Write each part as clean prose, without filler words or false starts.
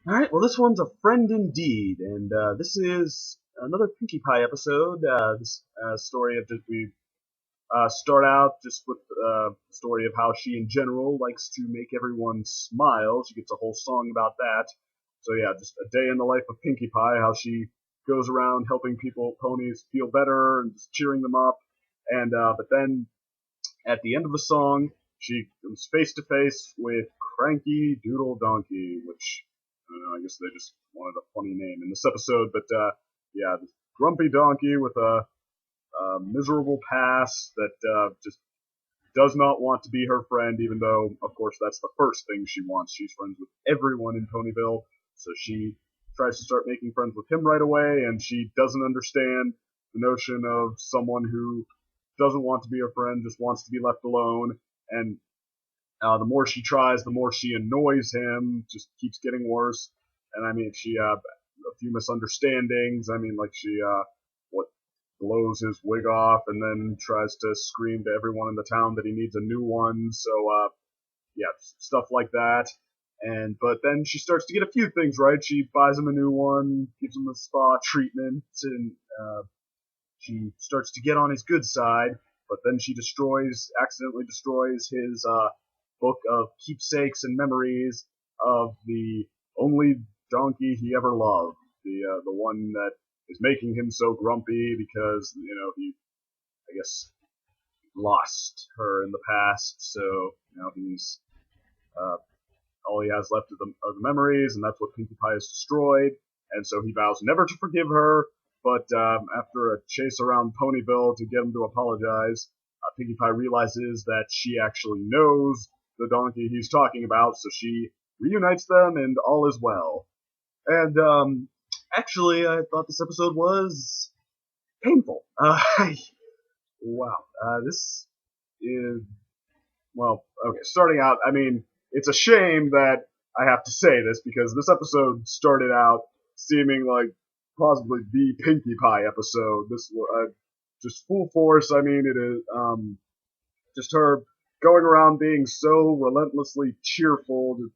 Alright, well, this one's a friend indeed, and this is another Pinkie Pie episode. This story of just we start out just with the story of how she in general likes to make everyone smile. She gets a whole song about that. So yeah, just a day in the life of Pinkie Pie, how she goes around helping ponies feel better and just cheering them up. And but then at the end of the song, she comes face to face with Cranky Doodle Donkey, which I don't know, I guess they just wanted a funny name in this episode. But yeah, this grumpy donkey with a miserable past that just does not want to be her friend, even though, of course, that's the first thing she wants. She's friends with everyone in Ponyville, so she tries to start making friends with him right away, and she doesn't understand the notion of someone who doesn't want to be her friend, just wants to be left alone. And the more she tries, the more she annoys him, just keeps getting worse. And I mean, she a few misunderstandings. I mean, like she what blows his wig off and then tries to scream to everyone in the town that he needs a new one. So yeah, stuff like that. And but then she starts to get a few things right. She buys him a new one, gives him the spa treatment, and she starts to get on his good side. But then she accidentally destroys his book of keepsakes and memories of the only donkey he ever loved, the one that is making him so grumpy because he, I guess, lost her in the past. So he's uh, all he has left are the memories, and that's what Pinkie Pie has destroyed. And so he vows never to forgive her. But after a chase around Ponyville to get him to apologize, Pinkie Pie realizes that she actually knows the donkey he's talking about, so she reunites them, and all is well. And actually, I thought this episode was painful. Wow, this is well, okay. Starting out, I mean, it's a shame that I have to say this because this episode started out seeming like possibly the Pinkie Pie episode. This just full force. I mean, it is just her going around being so relentlessly cheerful, just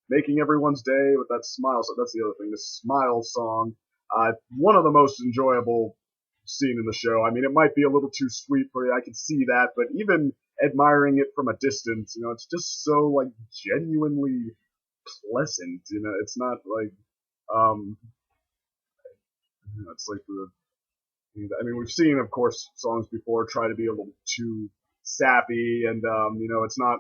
making everyone's day with that smile. So that's the other thing, the smile song. One of the most enjoyable scene in the show. I mean, it might be a little too sweet for you. I can see that, but even admiring it from a distance, it's just so like genuinely pleasant. It's not like um, it's like the. I mean, we've seen, of course, songs before try to be a little too sappy, and it's not.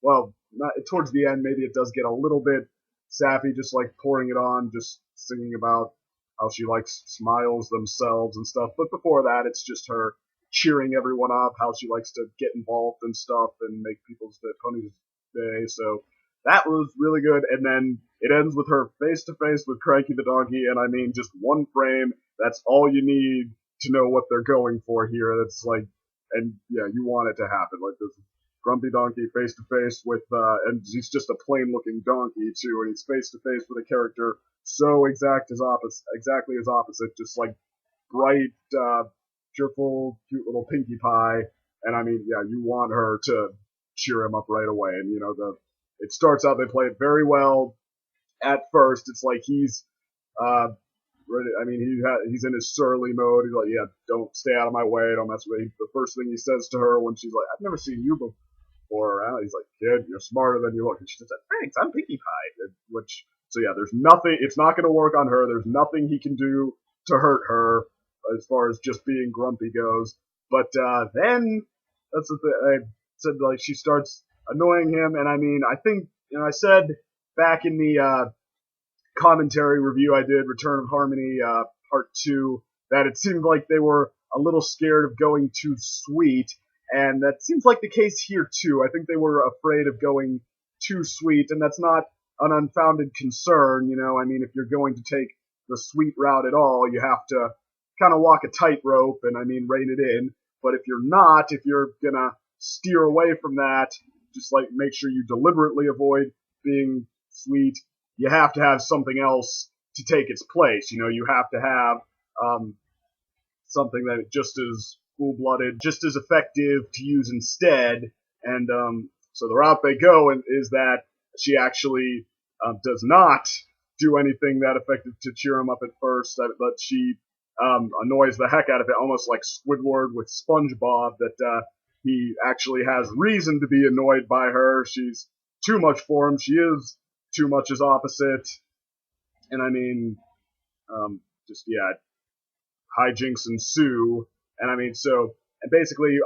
Well, not towards the end. Maybe it does get a little bit sappy, just like pouring it on, just singing about how she likes smiles themselves and stuff. But before that, it's just her cheering everyone up, how she likes to get involved and stuff and make people's ponies day. So that was really good. And then it ends with her face to face with Cranky the donkey, and I mean, just one frame. That's all you need to know what they're going for here. It's like, and yeah, you want it to happen. Like this grumpy donkey face to face with, and he's just a plain looking donkey too, and he's face to face with a character so exactly as opposite, just like bright, cheerful, cute little Pinkie Pie. And I mean, yeah, you want her to cheer him up right away. And it starts out, they play it very well at first. It's like he's uh, ready. I mean, he's in his surly mode. He's like, yeah, don't stay out of my way. Don't mess with me. The first thing he says to her when she's like, I've never seen you before. He's like, kid, you're smarter than you look. And she just said, thanks, I'm Pinkie Pie. Which, so yeah, there's nothing. It's not going to work on her. There's nothing he can do to hurt her as far as just being grumpy goes. But then that's the thing. I said, like, she starts annoying him, and I mean, I think I said back in the commentary review I did, Return of Harmony Part 2, that it seemed like they were a little scared of going too sweet, and that seems like the case here too. I think they were afraid of going too sweet, and that's not an unfounded concern. I mean, if you're going to take the sweet route at all, you have to kind of walk a tightrope and, I mean, rein it in. But if you're not, if you're gonna steer away from that, just like make sure you deliberately avoid being sweet. You have to have something else to take its place. You have to have something that just as full-blooded, just as effective to use instead. And so the route they go is that she actually does not do anything that effective to cheer him up at first, but she annoys the heck out of it, almost like Squidward with SpongeBob, that he actually has reason to be annoyed by her. She's too much for him. She is too much his opposite. And I mean, just, yeah, hijinks ensue. And I mean, so, and basically,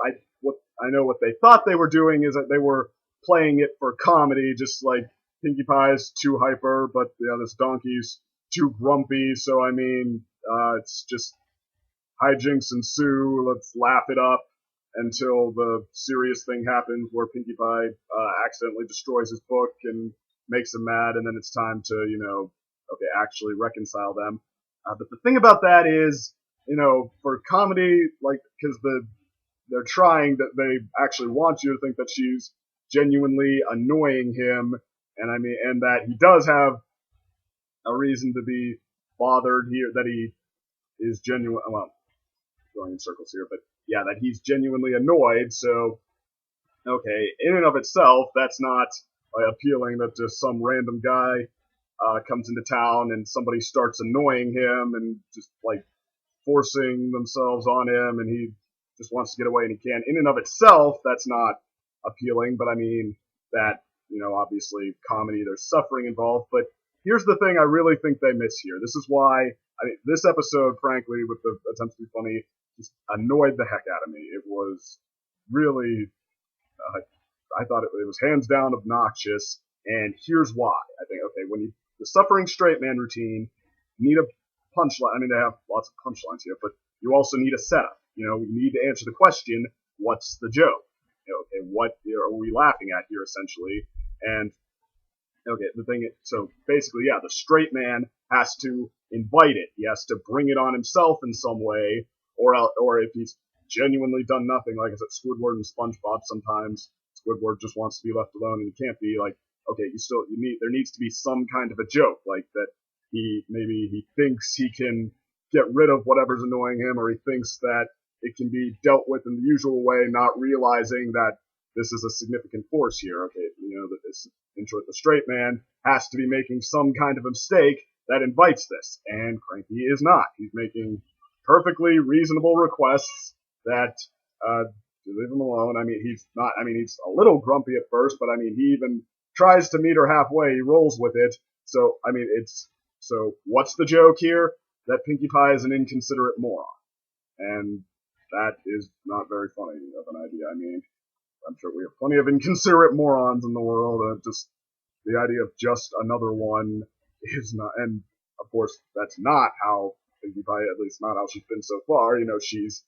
I know what they thought they were doing is that they were playing it for comedy, just like Pinkie Pie's too hyper, but this donkey's too grumpy. So I mean, it's just hijinks ensue. Let's laugh it up until the serious thing happens where Pinkie Pie accidentally destroys his book and makes him mad, and then it's time to, okay, actually reconcile them. But the thing about that is, for comedy, like, because they're trying, that they actually want you to think that she's genuinely annoying him, and I mean, and that he does have a reason to be bothered here, that he is genuine, well, going in circles here, but yeah, that he's genuinely annoyed. So, okay, in and of itself, that's not appealing that just some random guy comes into town and somebody starts annoying him and just like forcing themselves on him, and he just wants to get away and he can. In and of itself, that's not appealing, but I mean that, obviously comedy, there's suffering involved. But here's the thing I really think they miss here. This is why this episode, frankly, with the attempts to be funny, just annoyed the heck out of me. It was really, I thought it was hands down obnoxious, and here's why. I think, okay, when the suffering straight man routine, you need a punchline. I mean, they have lots of punchlines here, but you also need a setup. You need to answer the question, what's the joke? Okay, what are we laughing at here, essentially? And, okay, so basically, yeah, the straight man has to invite it. He has to bring it on himself in some way, or if he's genuinely done nothing, like I said, Squidward and SpongeBob, sometimes Squidward just wants to be left alone, and he can't be like, okay, there needs to be some kind of a joke, like that maybe he thinks he can get rid of whatever's annoying him, or he thinks that it can be dealt with in the usual way, not realizing that this is a significant force here. Okay, that this, in short, the straight man has to be making some kind of a mistake that invites this, and Cranky is not. He's making perfectly reasonable requests that to leave him alone. I mean, he's not. I mean, he's a little grumpy at first, but I mean, he even tries to meet her halfway. He rolls with it. So I mean, so what's the joke here? That Pinkie Pie is an inconsiderate moron, and that is not very funny of an idea. I mean, I'm sure we have plenty of inconsiderate morons in the world. Just the idea of just another one is not, and of course, that's not how Pinkie Pie, at least not how she's been so far. She's,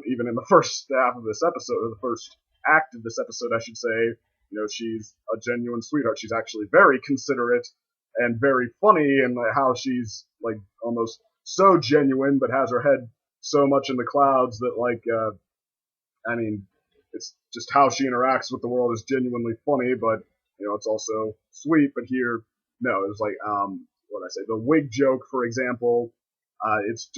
even in the first half of this episode, or the first act of this episode, I should say, she's a genuine sweetheart. She's actually very considerate and very funny, and how she's, like, almost so genuine, but has her head so much in the clouds that, like, I mean, it's just how she interacts with the world is genuinely funny, but, it's also sweet. But here, no, it was like, what did I say? The wig joke, for example, it's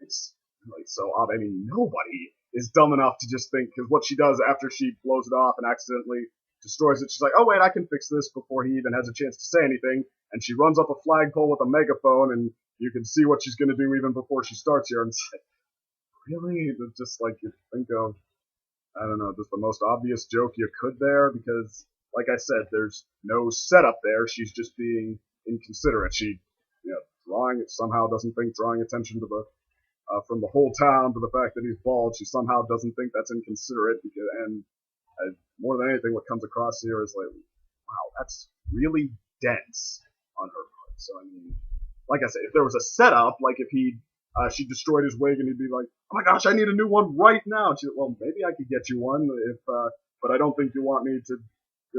like so odd. I mean, nobody is dumb enough to just think, because what she does after she blows it off and accidentally destroys it, she's like, oh wait, I can fix this before he even has a chance to say anything, and she runs up a flagpole with a megaphone, and you can see what she's going to do even before she starts here, and it's like, really? It's just like, you think of, I don't know, just the most obvious joke you could there, because, like I said, there's no setup there. She's just being inconsiderate. She, somehow doesn't think drawing attention to from the whole town to the fact that he's bald, she somehow doesn't think that's inconsiderate, and more than anything, what comes across here is like, wow, that's really dense on her part. So, I mean, like I said, if there was a setup, like if she destroyed his wig and he'd be like, oh my gosh, I need a new one right now. And she's like, well, maybe I could get you one, but I don't think you want me to.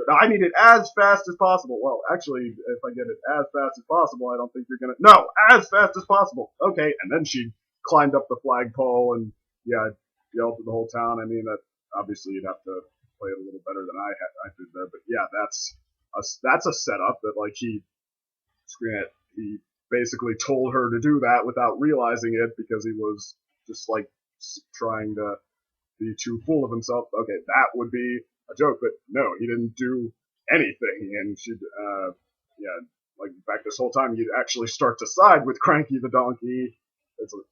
I need it as fast as possible. Well, actually, if I get it as fast as possible, I don't think you're gonna. No, as fast as possible. Okay, and then she climbed up the flagpole and, yeah, yelled to the whole town. I mean, that obviously you'd have to play it a little better than I did there, but yeah, that's a setup that, like, he basically told her to do that without realizing it, because he was just, like, trying to be too full of himself. Okay, that would be a joke, but no, he didn't do anything, and she, yeah, like, in fact, this whole time you'd actually start to side with Cranky the donkey. It's like,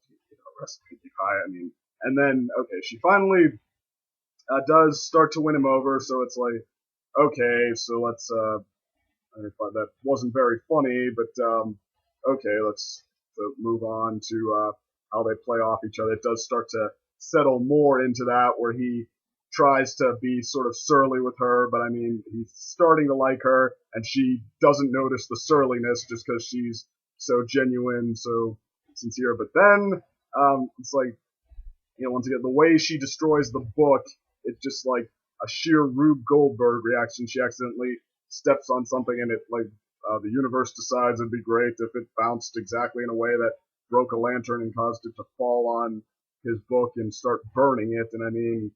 rest Pinkie Pie, I mean. And then, okay, she finally does start to win him over, so it's like, okay, so let's, I thought that wasn't very funny, but, okay, let's move on to, how they play off each other. It does start to settle more into that, where he tries to be sort of surly with her, but I mean, he's starting to like her, and she doesn't notice the surliness just because she's so genuine, so sincere. But then, it's like, once again, the way she destroys the book, it's just like a sheer Rube Goldberg reaction. She accidentally steps on something, and it, like, the universe decides it'd be great if it bounced exactly in a way that broke a lantern and caused it to fall on his book and start burning it. And I mean,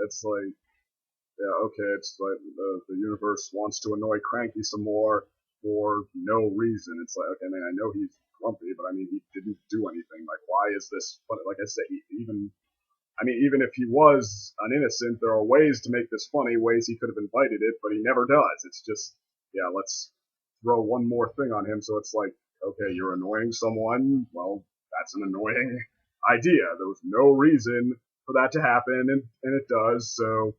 it's like, yeah, okay, it's like the universe wants to annoy Cranky some more for no reason. It's like, okay, I mean, I know he's grumpy, but I mean, he didn't do anything. Like, why is this funny? Like I said, even if he was an innocent, there are ways to make this funny, ways he could have invited it, but he never does. It's just, yeah, let's throw one more thing on him. So it's like, okay, you're annoying someone. Well, that's an annoying idea. There was no reason for that to happen, and it does. So,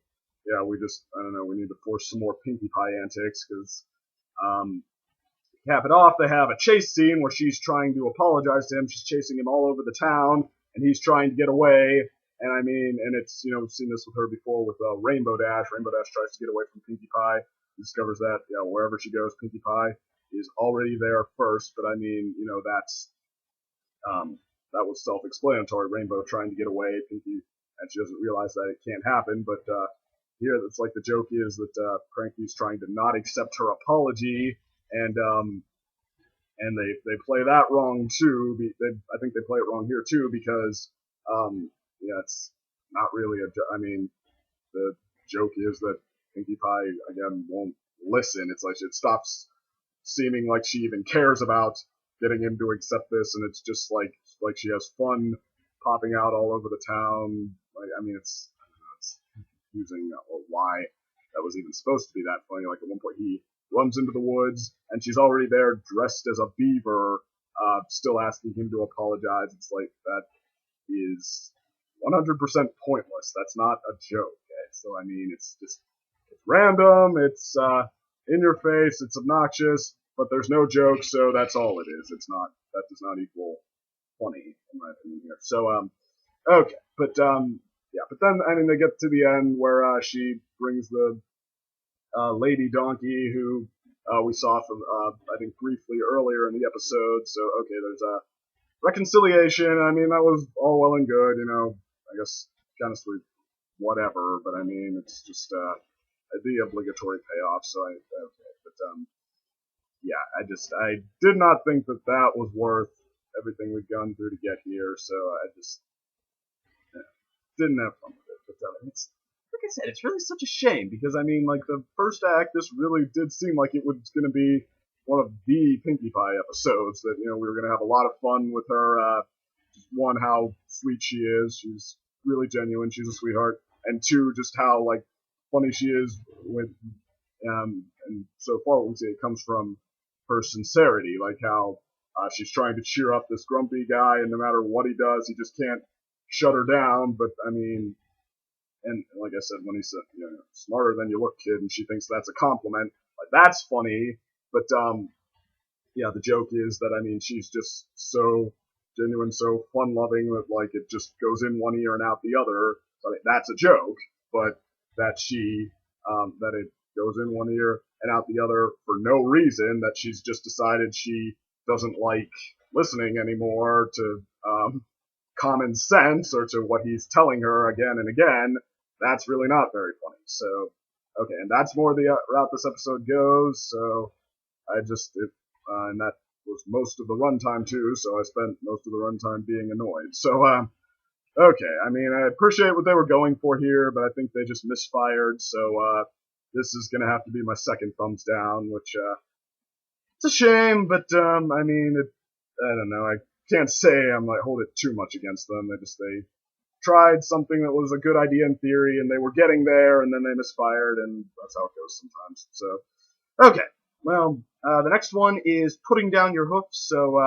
yeah, we just, I don't know, we need to force some more Pinkie Pie antics, because, to cap it off, they have a chase scene where she's trying to apologize to him. She's chasing him all over the town, and he's trying to get away. And I mean, and it's, we've seen this with her before with Rainbow Dash. Rainbow Dash tries to get away from Pinkie Pie. He discovers that, wherever she goes, Pinkie Pie is already there first. But I mean, that's, that was self-explanatory. Rainbow trying to get away, Pinkie, and she doesn't realize that it can't happen. But here, it's like the joke is that Cranky's trying to not accept her apology, and they play that wrong too. I think they play it wrong here too, because it's not really I mean, the joke is that Pinkie Pie again won't listen. It's like it stops seeming like she even cares about getting him to accept this, and it's just like she has fun popping out all over the town. Like, I mean, it's confusing why that was even supposed to be that funny. Like, at one point he runs into the woods, and she's already there dressed as a beaver, still asking him to apologize. It's like, that is 100% pointless. That's not a joke. Okay? So, I mean, it's random, it's in your face, it's obnoxious, but there's no joke, so that's all it is. That does not equal funny, in my opinion here. So, okay, but then, I mean, they get to the end where she brings the lady donkey who we saw from, I think, briefly earlier in the episode. So, okay, there's a reconciliation. I mean, that was all well and good, I guess, kind of sweet, whatever, but I mean, it's just the obligatory payoff, so okay, but yeah, I did not think that was worth everything we've gone through to get here, so I just didn't have fun with it. But it's, like I said, it's really such a shame, because I mean, like, the first act, this really did seem like it was going to be one of the Pinkie Pie episodes, that, we were going to have a lot of fun with her, just one, how sweet she is, she's really genuine, she's a sweetheart, and two, just how, like, funny she is with, and so far what we see, it comes from her sincerity, like how she's trying to cheer up this grumpy guy, and no matter what he does, he just can't shut her down. But I mean, and like I said, when he said, smarter than you look, kid, and she thinks that's a compliment, like, that's funny. But yeah, the joke is that, I mean, she's just so genuine, so fun-loving that, like, it just goes in one ear and out the other. So, I mean, that's a joke, but that that it goes in one ear and out the other for no reason, that she's just decided she doesn't like listening anymore to common sense or to what he's telling her again and again, that's really not very funny. So, okay, and that's more the route this episode goes, so I just, and that was most of the runtime too, so I spent most of the runtime being annoyed. So, okay, I mean, I appreciate what they were going for here, but I think they just misfired, so this is going to have to be my second thumbs down, which, it's a shame, but, I mean, I don't know, I can't say I'm, like, hold it too much against them. They tried something that was a good idea in theory, and they were getting there, and then they misfired, and that's how it goes sometimes. So, okay, Well, the next one is putting down your hoofs. So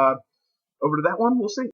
over to that one. We'll see.